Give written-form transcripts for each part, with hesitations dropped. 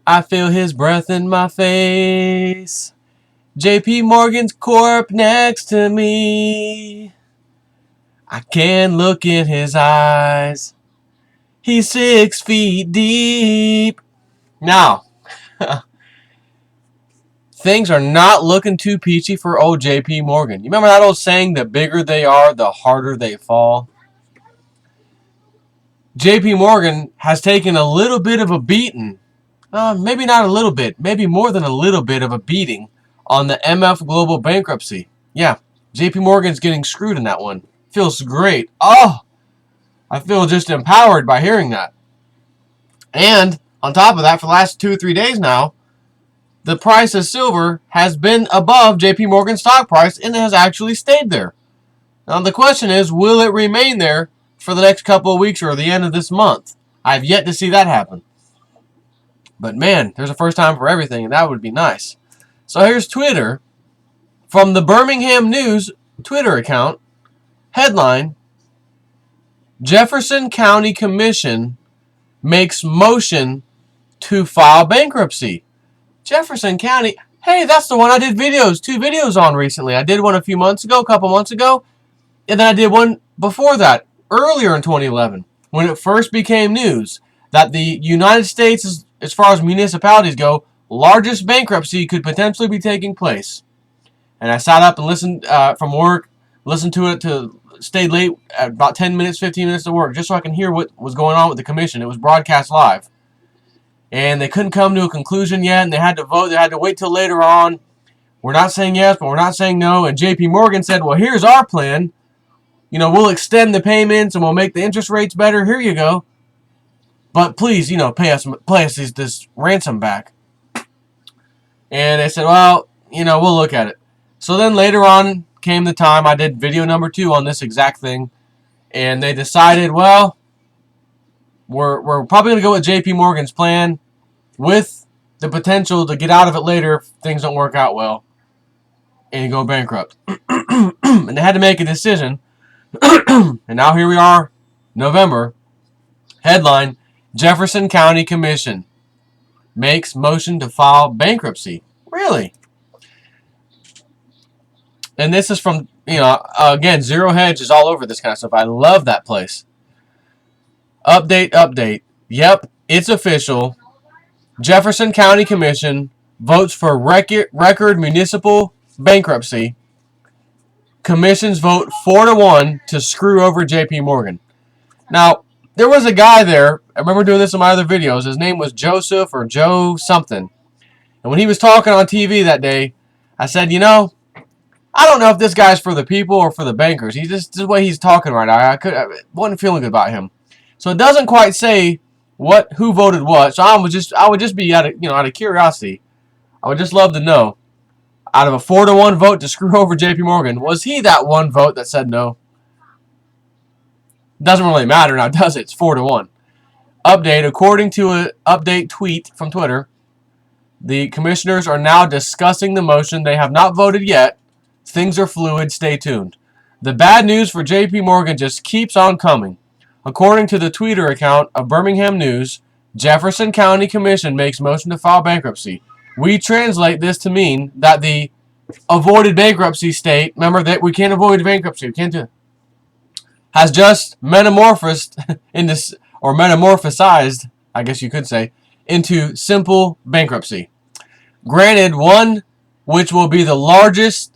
I feel his breath in my face. JP Morgan's corp next to me. I can look in his eyes. He's 6 feet deep. Now, things are not looking too peachy for old JP Morgan. You remember that old saying, the bigger they are, the harder they fall? JP Morgan has taken a little bit of a beating. Maybe not a little bit, maybe more than a little bit of a beating on the MF Global bankruptcy. Yeah, JP Morgan's getting screwed in that one. Feels great. Oh, I feel just empowered by hearing that. And on top of that, for the last 2 or 3 days now, the price of silver has been above JP Morgan's stock price and it has actually stayed there. Now the question is, will it remain there for the next couple of weeks or the end of this month? I've yet to see that happen. But man, there's a first time for everything, and that would be nice. So here's Twitter from the Birmingham News Twitter account. Headline: Jefferson County Commission makes motion to file bankruptcy. Jefferson County, hey, that's the one I did 2 videos on recently. I did one a couple months ago, and then I did one before that, earlier in 2011, when it first became news that the United States, as far as municipalities go, largest bankruptcy could potentially be taking place. And I sat up and listened from work, listened to it stayed late at about 10 minutes, 15 minutes to work, just so I can hear what was going on with the commission. It was broadcast live. And they couldn't come to a conclusion yet, and they had to vote. They had to wait till later on. We're not saying yes, but we're not saying no. And JP Morgan said, well, here's our plan. We'll extend the payments and we'll make the interest rates better. Here you go. But please, pay us this ransom back. And they said, well, we'll look at it. So then later on came the time I did video number 2 on this exact thing. And they decided, well, we're probably going to go with JP Morgan's plan with the potential to get out of it later if things don't work out well and go bankrupt. And they had to make a decision. And now here we are, November. Headline: Jefferson County Commission makes motion to file bankruptcy. Really? And this is from, again, Zero Hedge is all over this kind of stuff. I love that place. Update. Yep, it's official. Jefferson County Commission votes for record municipal bankruptcy. Commissions vote 4-1 to screw over JP Morgan. Now, there was a guy there, I remember doing this in my other videos, his name was Joseph or Joe something. And when he was talking on TV that day, I said, I don't know if this guy's for the people or for the bankers. He's just the way he's talking right now. I wasn't feeling good about him. So it doesn't quite say who voted what. So I would just be out of curiosity. I would just love to know. Out of a 4-1 vote to screw over JP Morgan, was he that one vote that said no? Doesn't really matter now, does it? It's 4-1. Update: according to an update tweet from Twitter, the commissioners are now discussing the motion. They have not voted yet. Things are fluid. Stay tuned. The bad news for JP Morgan just keeps on coming. According to the Twitter account of Birmingham News, Jefferson County Commission makes motion to file bankruptcy. We translate this to mean that the avoided bankruptcy state, remember that we can't avoid bankruptcy, we can't do it, has just metamorphosed into, or metamorphosized, I guess you could say, into simple bankruptcy. Granted, one which will be the largest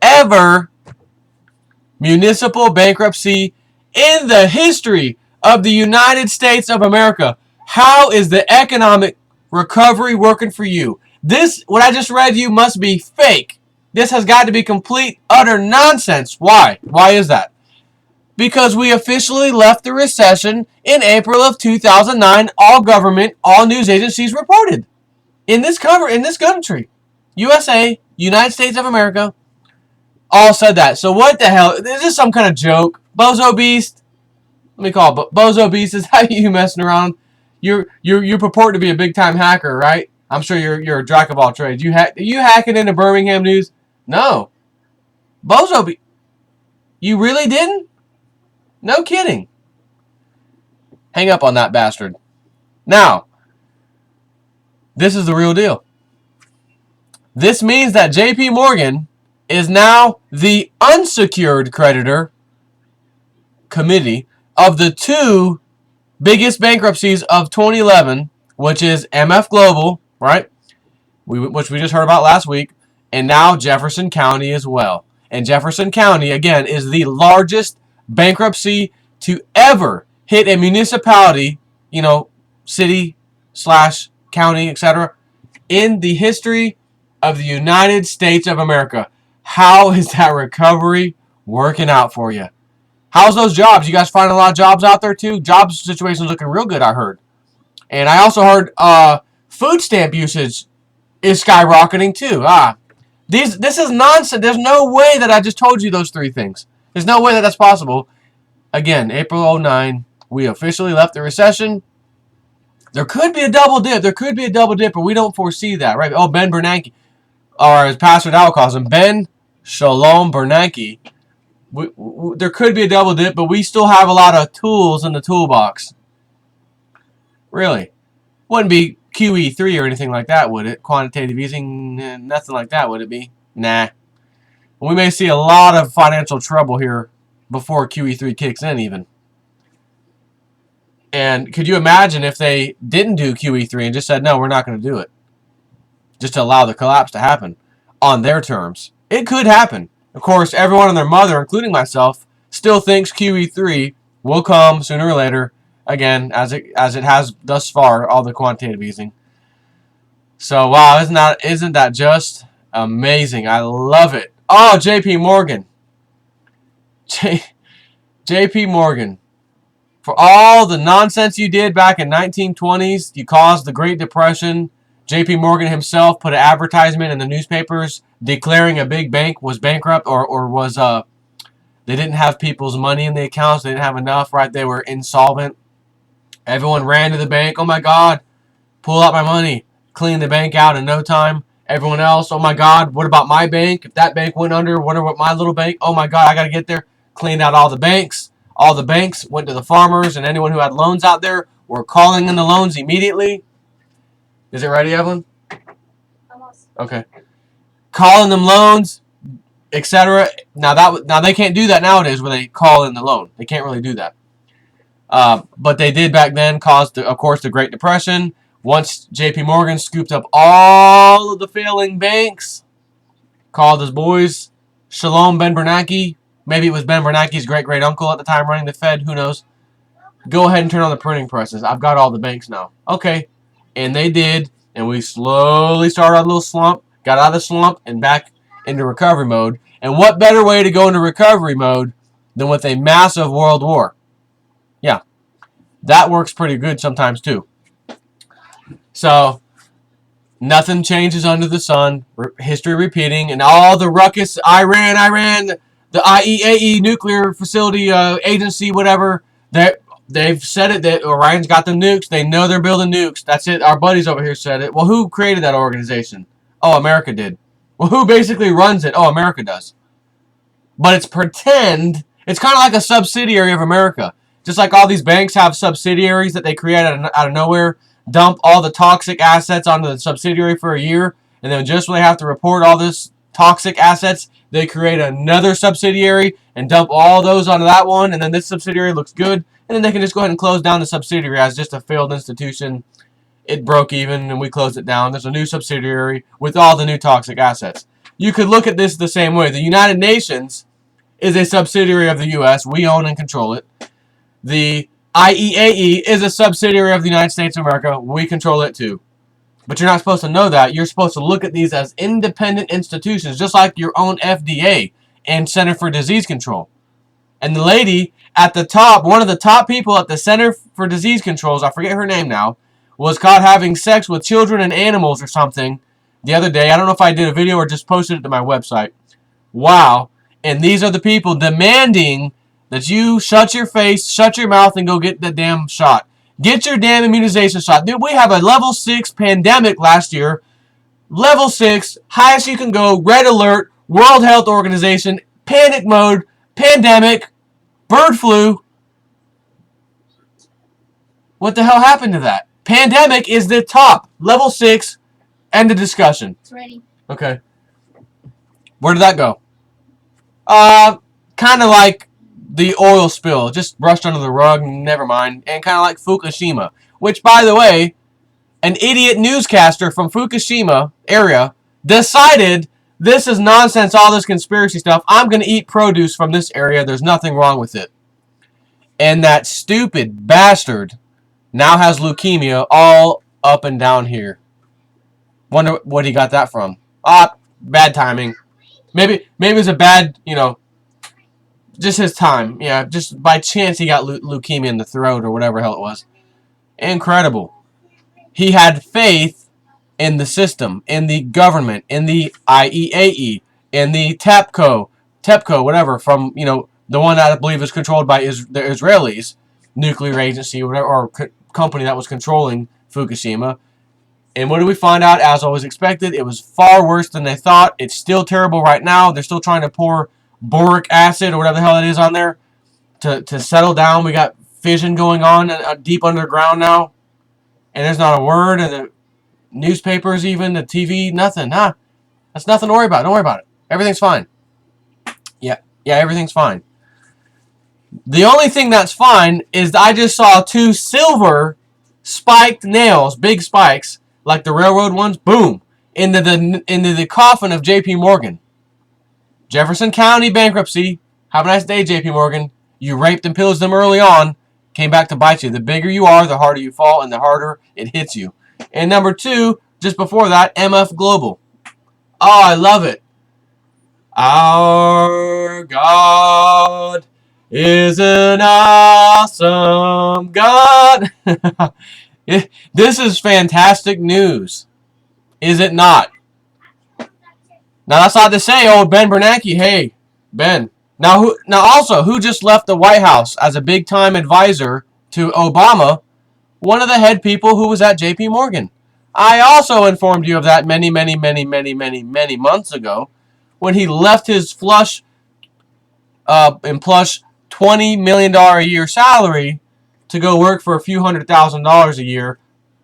ever municipal bankruptcy in the history of the United States of America. How is the economic recovery working for you? This, what I just read you, must be fake. This has got to be complete, utter nonsense. Why? Why is that? Because we officially left the recession in April of 2009. All government, all news agencies reported. In this country, USA, United States of America, all said that. So what the hell? Is this some kind of joke? Bozo Beast? Let me call it Bozo Beast. Is that you messing around? You purport to be a big time hacker, right? I'm sure you're a jack of all trades. You hacking into Birmingham News? No. Bozo Beast. You really didn't? No kidding. Hang up on that bastard. Now, This is the real deal. This means that JP Morgan is now the unsecured creditor committee of the two biggest bankruptcies of 2011, which is MF Global, right? Which we just heard about last week, and now Jefferson County as well. And Jefferson County, again, is the largest bankruptcy to ever hit a municipality, city slash county, etc., in the history of the United States of America. How is that recovery working out for you? How's those jobs? You guys finding a lot of jobs out there too? Job situation's looking real good, I heard. And I also heard food stamp usage is skyrocketing too. This is nonsense. There's no way that I just told you those three things. There's no way that that's possible. Again, April 09, we officially left the recession. There could be a double dip. But we don't foresee that, right? Oh, Ben Bernanke, or as Pastor Dow calls him, Ben Shalom Bernanke. There could be a double dip, but we still have a lot of tools in the toolbox. Really. Wouldn't be QE3 or anything like that, would it? Quantitative easing, nothing like that, would it be? Nah. We may see a lot of financial trouble here before QE3 kicks in even. And could you imagine if they didn't do QE3 and just said, no, we're not going to do it? Just to allow the collapse to happen on their terms. It could happen. Of course, everyone and their mother, including myself, still thinks QE3 will come sooner or later, again, as it has thus far, all the quantitative easing. So, wow, isn't that just amazing? I love it. Oh, JP Morgan. JP Morgan. For all the nonsense you did back in 1920s, you caused the Great Depression. JP Morgan himself put an advertisement in the newspapers declaring a big bank was bankrupt or was they didn't have people's money in the accounts. They didn't have enough, right? They were insolvent. Everyone ran to the bank. Oh, my God, pull out my money. Clean the bank out in no time. Everyone else, oh, my God, what about my bank? If that bank went under, wonder what my little bank? Oh, my God, I got to get there. Cleaned out all the banks. All the banks went to the farmers, and anyone who had loans out there were calling in the loans immediately. Is it ready, Evelyn? Almost. Okay. Calling them loans, etc. Now they can't do that nowadays where they call in the loan. They can't really do that. But they did back then, caused, of course, the Great Depression. Once J.P. Morgan scooped up all of the failing banks, called his boys, Shalom Ben Bernanke. Maybe it was Ben Bernanke's great-great-uncle at the time running the Fed. Who knows? Go ahead and turn on the printing presses. I've got all the banks now. Okay. And they did. And we slowly started a little slump, got out of the slump, and back into recovery mode. And what better way to go into recovery mode than with a massive world war? Yeah. That works pretty good sometimes, too. So, nothing changes under the sun. History repeating. And all the ruckus, Iran, the IAEA nuclear facility agency, whatever, they've said it that Iran's got the nukes. They know they're building nukes. That's it. Our buddies over here said it. Well, who created that organization? Oh, America did. Well, who basically runs it? Oh, America does. But it's pretend. It's kind of like a subsidiary of America. Just like all these banks have subsidiaries that they create out of nowhere, dump all the toxic assets onto the subsidiary for a year, and then just when they have to report all this toxic assets, they create another subsidiary and dump all those onto that one, and then this subsidiary looks good, and then they can just go ahead and close down the subsidiary as just a failed institution. It broke even, and we closed it down. There's a new subsidiary with all the new toxic assets. You could look at this the same way. The United Nations is a subsidiary of the U.S. We own and control it. The IAEA is a subsidiary of the United States of America. We control it too. But you're not supposed to know that. You're supposed to look at these as independent institutions, just like your own FDA and Center for Disease Control. And the lady at the top, one of the top people at the Center for Disease Control, I forget her name now, was caught having sex with children and animals or something the other day. I don't know if I did a video or just posted it to my website. Wow. And these are the people demanding that you shut your face, shut your mouth, and go get the damn shot. Get your damn immunization shot. Dude, we have a level 6 pandemic last year. Level 6, highest you can go, red alert, World Health Organization, panic mode, pandemic, bird flu. What the hell happened to that? Pandemic is the top. Level 6. End of discussion. It's ready. Okay. Where did that go? Kind of like the oil spill. Just brushed under the rug. Never mind. And kind of like Fukushima. Which, by the way, an idiot newscaster from Fukushima area decided this is nonsense, all this conspiracy stuff. I'm going to eat produce from this area. There's nothing wrong with it. And that stupid bastard now has leukemia all up and down here. Wonder what he got that from. Bad timing. Maybe it was a bad, just his time. Yeah, just by chance he got leukemia in the throat or whatever the hell it was. Incredible. He had faith in the system, in the government, in the IEAE, in the TEPCO, whatever, from, the one that I believe is controlled by the Israelis, nuclear agency, whatever, or company that was controlling Fukushima. And what do we find out? As I was expected, it was far worse than they thought. It's still terrible right now. They're still trying to pour boric acid or whatever the hell it is on there to settle down. We got fission going on deep underground now. And there's not a word in the newspapers, even the TV, nothing. That's nothing to worry about. Don't worry about it. Everything's fine. Yeah, everything's fine. The only thing that's fine is I just saw 2 silver spiked nails, big spikes, like the railroad ones, boom, into the coffin of J.P. Morgan. Jefferson County bankruptcy. Have a nice day, J.P. Morgan. You raped and pillaged them early on. Came back to bite you. The bigger you are, the harder you fall, and the harder it hits you. And number 2, just before that, MF Global. Oh, I love it. Our God is an awesome God. This is fantastic news. Is it not? Now, that's not to say, old Ben Bernanke, hey, Ben. Now, who just left the White House as a big-time advisor to Obama? One of the head people who was at J.P. Morgan. I also informed you of that many months ago when he left his plush $20 million a year salary to go work for a few $100,000 a year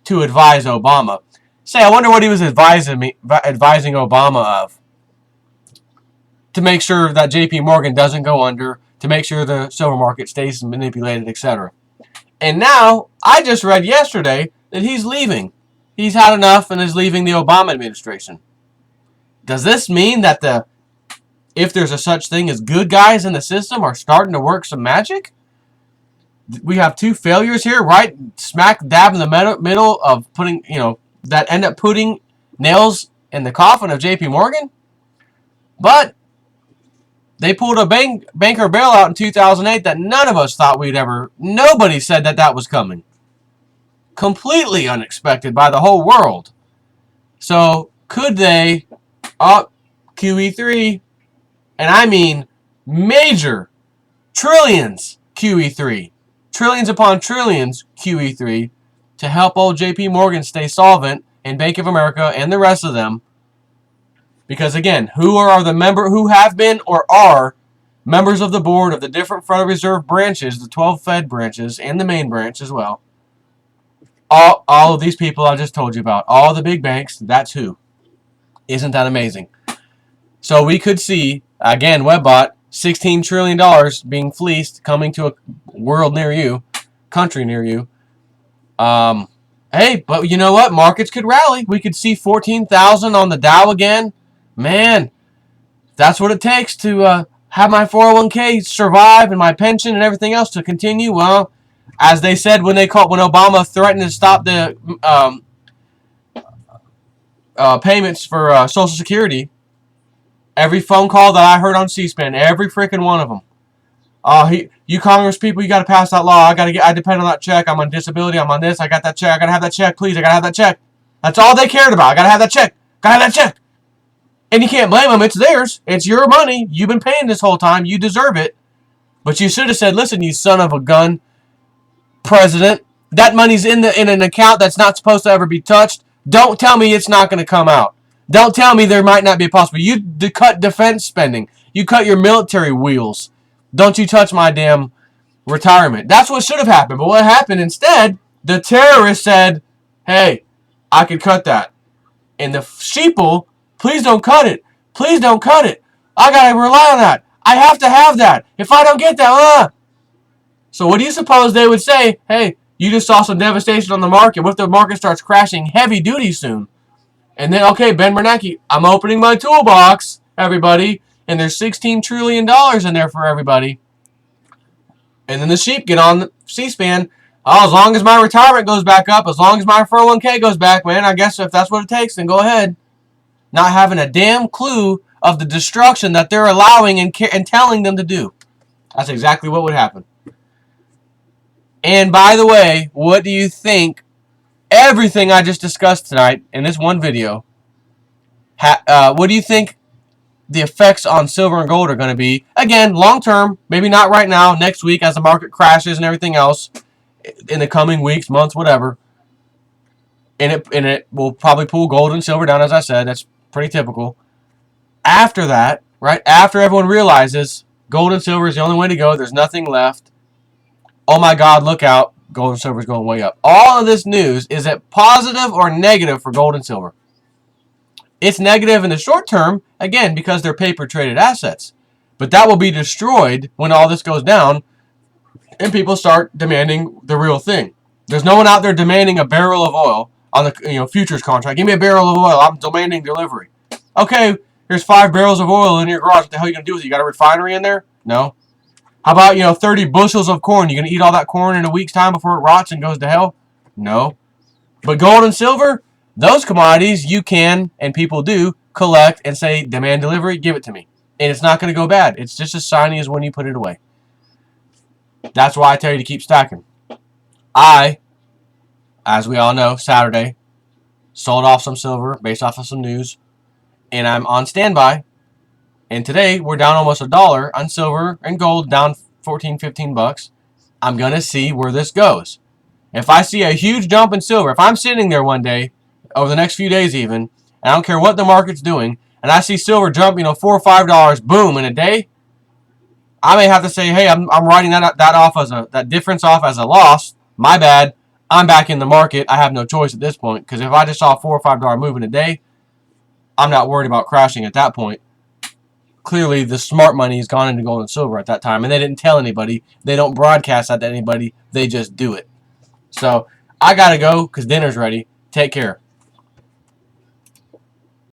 to advise Obama. Say, I wonder what he was advising Obama of. To make sure that J.P. Morgan doesn't go under, to make sure the silver market stays manipulated, etc. And now, I just read yesterday that he's leaving. He's had enough and is leaving the Obama administration. Does this mean that if there's a such thing as good guys in the system are starting to work some magic? We have 2 failures here, right smack dab in the middle of putting, that end up putting nails in the coffin of J.P. Morgan? But they pulled a banker bailout in 2008 that none of us thought nobody said that was coming. Completely unexpected by the whole world. So, could they up QE3, and I mean major trillions QE3, trillions upon trillions QE3, to help old JP Morgan stay solvent, and Bank of America and the rest of them? Because again, who have been or are members of the board of the different Federal Reserve branches, the 12 Fed branches, and the main branch as well? All of these people I just told you about, all the big banks, that's who. Isn't that amazing? So we could see, again, Webbot, $16 trillion being fleeced, coming to a world near you, country near you. Hey, but you know what? Markets could rally. We could see 14,000 on the Dow again. Man, that's what it takes to have my 401k survive and my pension and everything else to continue. Well, as they said when Obama threatened to stop the payments for Social Security, every phone call that I heard on C-SPAN, every freaking one of them. You Congress people, you got to pass that law. I depend on that check. I'm on disability. I'm on this. I got that check. I got to have that check, please. I got to have that check. That's all they cared about. I got to have that check. Got to have that check. And you can't blame them. It's theirs. It's your money. You've been paying this whole time. You deserve it. But you should have said, listen, you son of a gun, president, that money's in an account that's not supposed to ever be touched. Don't tell me it's not going to come out. Don't tell me there might not be a possibility. You cut defense spending. You cut your military wheels. Don't you touch my damn retirement. That's what should have happened. But what happened instead The terrorist said, hey, I could cut that. And the sheeple, please don't cut it. Please don't cut it. I gotta rely on that. I have to have that. If I don't get that, So what do you suppose they would say? Hey, you just saw some devastation on the market. What if the market starts crashing heavy duty soon? And then, okay, Ben Bernanke, I'm opening my toolbox, everybody. And there's $16 trillion in there for everybody. And then the sheep get on the C-SPAN. Oh, as long as my retirement goes back up, as long as my 401k goes back, man, I guess if that's what it takes, then go ahead. Not having a damn clue of the destruction that they're allowing and telling them to do. That's exactly what would happen. And by the way, what do you think? Everything I just discussed tonight in this one video, what do you think the effects on silver and gold are going to be? Again, long term, maybe not right now, next week as the market crashes and everything else, in the coming weeks, months, whatever. And it will probably pull gold and silver down, as I said. That's pretty typical. After that, right, after everyone realizes gold and silver is the only way to go, there's nothing left. Oh my God, look out. Gold and silver is going way up. All of this news, is it positive or negative for gold and silver? It's negative in the short term, again, because they're paper traded assets. But that will be destroyed when all this goes down and people start demanding the real thing. There's no one out there demanding a barrel of oil on the futures contract. Give me a barrel of oil. I'm demanding delivery. Okay, here's 5 barrels of oil in your garage. What the hell are you going to do with it? You got a refinery in there? No. How about, 30 bushels of corn? You going to eat all that corn in a week's time before it rots and goes to hell? No. But gold and silver, those commodities you can, and people do, collect and say, demand delivery, give it to me. And it's not going to go bad. It's just as shiny as when you put it away. That's why I tell you to keep stacking. I, as we all know, Saturday, sold off some silver based off of some news. And I'm on standby. And today, we're down almost $1 on silver and gold, down 14, 15 bucks. I'm going to see where this goes. If I see a huge jump in silver, if I'm sitting there one day, over the next few days even, and I don't care what the market's doing, and I see silver jump, $4 or $5, boom, in a day, I may have to say, hey, I'm writing that off as that difference off as a loss. My bad. I'm back in the market. I have no choice at this point, because if I just saw a $4 or $5 move in a day, I'm not worried about crashing at that point. Clearly, the smart money has gone into gold and silver at that time, and they didn't tell anybody. They don't broadcast that to anybody. They just do it. So, I got to go because dinner's ready. Take care.